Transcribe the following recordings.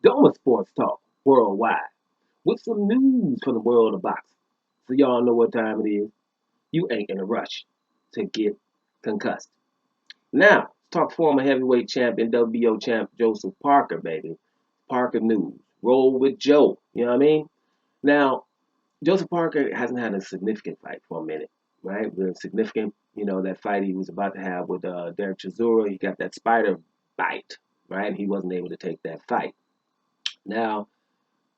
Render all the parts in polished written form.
Doma Sports Talk worldwide with some news from the world of boxing. So y'all know what time it is. You ain't in a rush to get concussed. Now, let's talk former heavyweight champion, WBO champ Joseph Parker, baby. Parker news. Roll with Joe. You know what I mean? Now, Joseph Parker hasn't had a significant fight for a minute, right? The significant, that fight he was about to have with Derek Chisora, he got that spider bite, right? He wasn't able to take that fight. Now,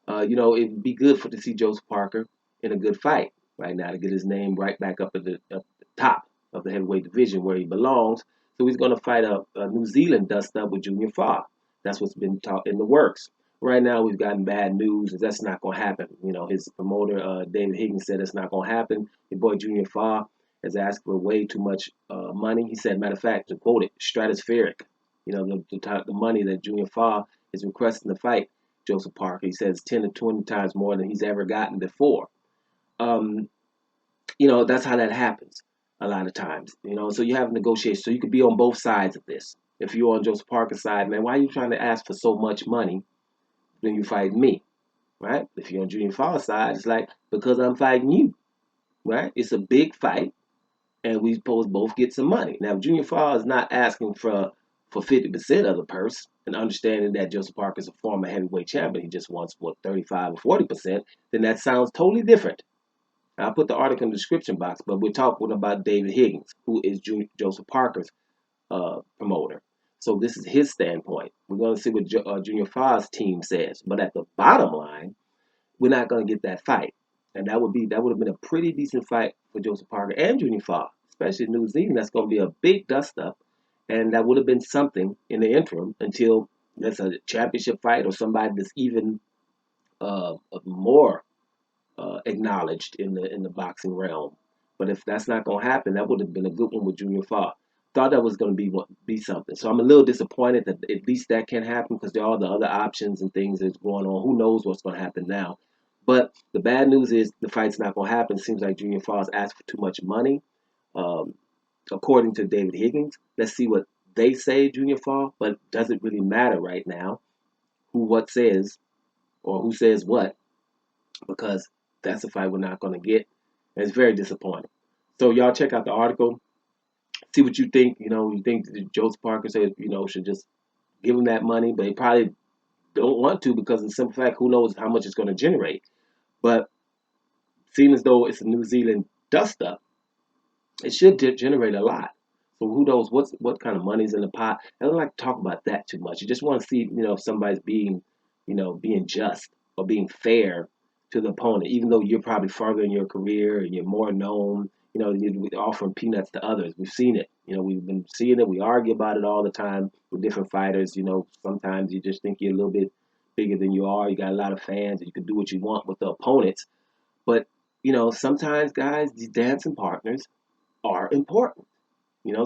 it'd be good to see Joseph Parker in a good fight right now to get his name right back up the top of the heavyweight division where he belongs. So he's going to fight a New Zealand dust up with Junior Fa. That's what's been taught in the works. Right now, we've gotten bad news that that's not going to happen. His promoter, David Higgins, said it's not going to happen. Your boy Junior Fa has asked for way too much money. He said, matter of fact, to quote it, stratospheric. The money that Junior Fa is requesting to fight Joseph Parker. He says 10 to 20 times more than he's ever gotten before. Um, that's how that happens a lot of times. So you have negotiations. So you could be on both sides of this. If you're on Joseph Parker's side, man, why are you trying to ask for so much money when you fight me, right? If you're on Junior Fall's side, it's like, because I'm fighting you, right? It's a big fight, and we supposed both get some money. Now, if Junior Fall is not asking for 50% of the purse, and understanding that Joseph Parker is a former heavyweight champion, he just wants, 35 or 40%, then that sounds totally different. I'll put the article in the description box, but we're talking about David Higgins, who is Joseph Parker's promoter. So this is his standpoint. We're going to see what Junior Fa's team says. But at the bottom line, we're not going to get that fight. And that would have been a pretty decent fight for Joseph Parker and Junior Fa, especially in New Zealand. That's going to be a big dust up, and that would have been something in the interim until there's a championship fight or somebody that's even more acknowledged in the boxing realm. But if that's not going to happen, that would have been a good one with Junior Fa. Thought that was going to be something. So I'm a little disappointed that at least that can happen because there are the other options and things that's going on. Who knows what's going to happen now? But the bad news is the fight's not going to happen. It seems like Junior Fa's asked for too much money, um, according to David Higgins. Let's see what they say, Junior Fa. But it doesn't really matter right now who what says or who says what because that's a fight we're not going to get. And it's very disappointing. So y'all check out the article, see what you think. You think that Joseph Parker said, should just give him that money, but he probably don't want to because of the simple fact, who knows how much it's going to generate. But seeing as though it's a New Zealand dust up, it should generate a lot. So who knows what kind of money's in the pot? I don't like to talk about that too much. You just want to see, if somebody's being just or being fair to the opponent, even though you're probably further in your career and you're more known. You're offering peanuts to others. We've seen it. We've been seeing it. We argue about it all the time with different fighters. Sometimes you just think you're a little bit bigger than you are. You got a lot of fans, and you can do what you want with the opponents. But sometimes guys, these dancing partners are important.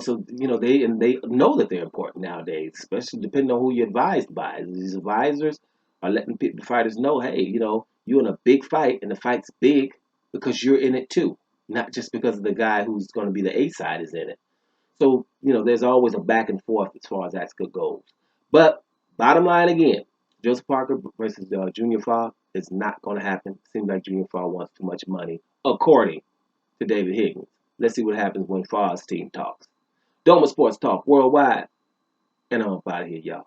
So they know that they're important nowadays, especially depending on who you're advised by. These advisors are letting the fighters know, hey, you're in a big fight, and the fight's big because you're in it too, not just because of the guy who's going to be the A side is in it. So there's always a back and forth as far as that goes. But bottom line again, Joseph Parker versus Junior Fa is not going to happen. Seems like Junior Fa wants too much money, according to David Higgins. Let's see what happens when Fa's team talks. Doma Sports Talk worldwide, and I'm up out of here, y'all.